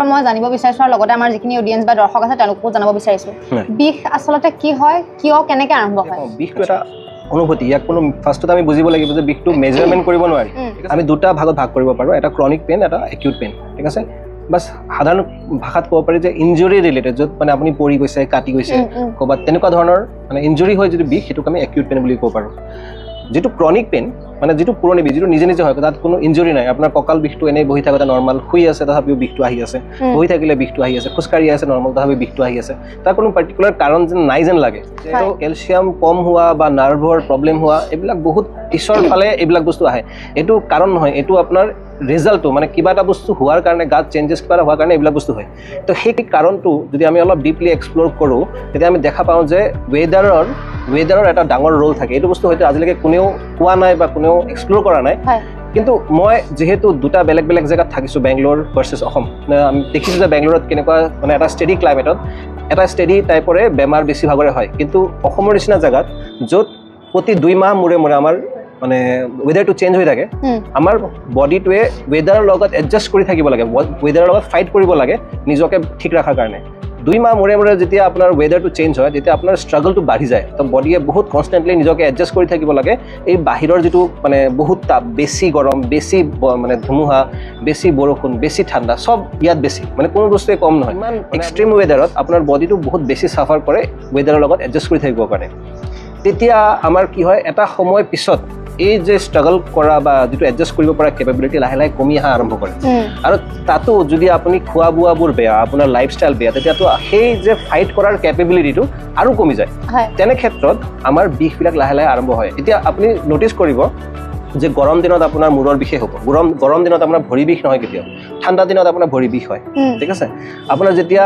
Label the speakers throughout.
Speaker 1: মই জানিব বিচাৰিছো আৰু লগতে আমাৰ যিখিনি অডিয়েন্স বা দৰ্শক আছে তেওঁলোকো জানিব বিচাৰিছো বিষ আসলতে কি হয় কিয় কেনেকৈ আৰম্ভ হয়
Speaker 2: বিষটো এটা অনুভূতি ইয়াক কোনো ফাৰ্ষ্টত আমি বুজিব লাগিব যে বিষটো মেজাৰমেণ্ট কৰিব নোৱাৰি আমি দুটা ভাগত ভাগ কৰিব পাৰোঁ এটা ক্ৰনিক পেইন এটা একিউট পেইন ঠিক আছে বাছ সাধাৰণ ভাষাত ক'ব পাৰি যে ইঞ্জুৰি ৰিলেটেড য'ত মানে আপুনি পৰি গৈছে কাটি গৈছে ক'ৰবাত তেনেকুৱা ধৰণৰ মানে ইঞ্জুৰি হয় যদি বিষ সেইটোক আমি একিউট পেইন বুলি ক'ব পাৰোঁ যেটো ক্ৰনিক পেইন মানে যেটো পুৰণি বিষ যেটো নিজে নিজে হয় তাত কোনো ইঞ্জুৰি নাই আপোনাৰ কঁকাল বিষটো এনেই বহি থাকোঁতে নৰ্মেল শুই আছে তথাপিও বিষটো আহি আছে বহি থাকিলে বিষটো আহি আছে খোজকাঢ়ি আছে নৰ্মেল তথাপিও বিষটো আহি আছে তাৰ কোনো পাৰ্টিকুলাৰ কাৰণ যেন নাই যেন লাগে কেলছিয়াম কম হোৱা বা নাৰ্ভৰ প্ৰব্লেম হোৱা এইবিলাক বহুত পিছৰ ফালে এইবিলাক বস্তু আহে এইটো কাৰণ নহয় এইটো আপোনাৰ ৰিজাল্টটো মানে কিবা এটা বস্তু হোৱাৰ কাৰণে গাত চেঞ্জেছ কিবা হোৱাৰ কাৰণে এইবিলাক বস্তু হয় তো সেই কাৰণটো যদি আমি অলপ ডিপলি এক্সপ্ল'ৰ কৰোঁ তেতিয়া আমি দেখা পাওঁ যে ৱেডাৰৰ এটা ডাঙৰ ৰোল থাকে এইটো বস্তু হয়তো আজিলৈকে কোনেও কোৱা নাই বা কোনেও এক্সপ্ল'ৰ কৰা নাই কিন্তু মই যিহেতু দুটা বেলেগ বেলেগ জেগাত থাকিছোঁ বেংগলোৰ ভাৰ্চেছ অসম আমি দেখিছোঁ যে বেংগলোৰত কেনেকুৱা মানে এটা ষ্টেডি ক্লাইমেটত এটা ষ্টেডি টাইপৰে বেমাৰ বেছিভাগৰে হয় কিন্তু অসমৰ নিচিনা জেগাত য'ত প্ৰতি 2 মাহ মূৰে মূৰে আমাৰ মানে ৱেডাৰটো চেঞ্জ হৈ থাকে আমাৰ বডিটোৱে ৱেডাৰৰ লগত এডজাষ্ট কৰি থাকিব লাগে ৱেডাৰৰ লগত ফাইট কৰিব লাগে নিজকে ঠিক ৰখাৰ কাৰণে 2 মাহ মূৰে মূৰে যেতিয়া আপোনাৰ ৱেডাৰটো চেঞ্জ হয় তেতিয়া আপোনাৰ ষ্ট্ৰাগলটো বাঢ়ি যায় তো বডিয়ে বহুত কনষ্টেণ্টলি নিজকে এডজাষ্ট কৰি থাকিব লাগে এই বাহিৰৰ যিটো মানে বহুত তাপ বেছি গৰম বেছি মানে ধুমুহা বেছি বৰষুণ বেছি ঠাণ্ডা সব ইয়াত বেছি মানে কোনো বস্তুৱে কম নহয় ইমান এক্সট্ৰিম ৱেডাৰত আপোনাৰ বডিটো বহুত বেছি চাফাৰ কৰে ৱেডাৰৰ লগত এডজাষ্ট কৰি থাকিব পাৰে তেতিয়া আমাৰ কি হয় এটা সময় পিছত এই যে ষ্ট্ৰাগল কৰা বা যেটো এডজাষ্ট কৰিব পৰা কেপেবিলিটি লাহে লাহে কমি অহা আৰম্ভ কৰে আৰু তাতো যদি আপুনি খোৱা বোৱাবোৰ বেয়া আপোনাৰ লাইফষ্টাইল বেয়া তেতিয়াতো সেই যে ফাইট কৰাৰ কেপেবিলিটিটো আৰু কমি যায় তেনে ক্ষেত্ৰত আমাৰ বিষবিলাক লাহে লাহে আৰম্ভ হয় এতিয়া আপুনি নটিচ কৰিব যে গৰম দিনত আপোনাৰ মূৰৰ বিষে হ'ব গৰম দিনত আপোনাৰ ভৰি বিষ নহয় কেতিয়াও ঠাণ্ডা দিনত আপোনাৰ ভৰি বিষ হয় ঠিক আছে আপোনাৰ যেতিয়া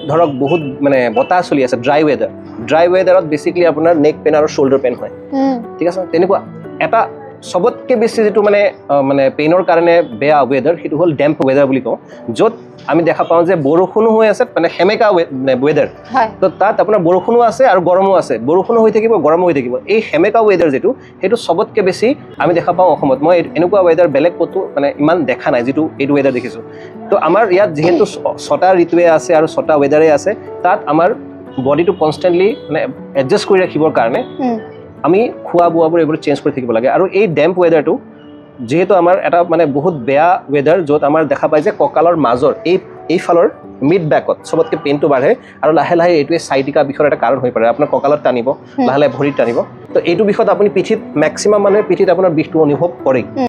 Speaker 2: ধৰক বহুত মানে বতাহ চলি আছে ড্ৰাই ৱেডাৰত বেছিকলি আপোনাৰ নেক পেইন আৰু শোল্ডাৰ পেইন হয় ঠিক আছে তেনেকুৱা এটা সবতকৈ বেছি যেটো মানে পেইনৰ কাৰণে বেয়া ৱেডাৰ সেইটো হ'ল ডেম্প ৱেডাৰ বুলি কওঁ য'ত আমি দেখা পাওঁ যে বৰষুণো হৈ আছে মানে সেমেকা ৱেডাৰ তো তাত আপোনাৰ বৰষুণো আছে আৰু গৰমো আছে বৰষুণো হৈ থাকিব গৰমো হৈ থাকিব এই সেমেকা ৱেডাৰ যেটো সেইটো সবতকৈ বেছি আমি দেখা পাওঁ অসমত মই এনেকুৱা ৱেডাৰ বেলেগ ক'তো মানে ইমান দেখা নাই যেটো এইটো ৱেডাৰ দেখিছোঁ তো আমাৰ ইয়াত যিহেতু 6টা ঋতুৱে আছে আৰু 6টা ৱেডাৰে আছে তাত আমাৰ বডিটো কনষ্টেণ্টলি মানে এডজাষ্ট কৰি ৰাখিবৰ কাৰণে আমি খোৱা বোৱাবোৰ এইবোৰ চেঞ্জ কৰি থাকিব লাগে আৰু এই ডেম্প ৱেডাৰটো যেহেতু আমাৰ এটা মানে বহুত বেয়া ৱেডাৰ য'ত আমাৰ দেখা পায় যে কঁকালৰ মাজৰ এইফালৰ মিড বেকত সবতকৈ পেইনটো বাঢ়ে আৰু লাহে লাহে এইটোৱে সাইটিকা বিষৰ এটা কাৰণ হৈ পৰে আপোনাৰ কঁকালত টানিব লাহে লাহে ভৰিত টানিব তো এইটো বিষত আপুনি পিঠিত মেক্সিমাম মানুহে পিঠিত আপোনাৰ বিষটো অনুভৱ কৰে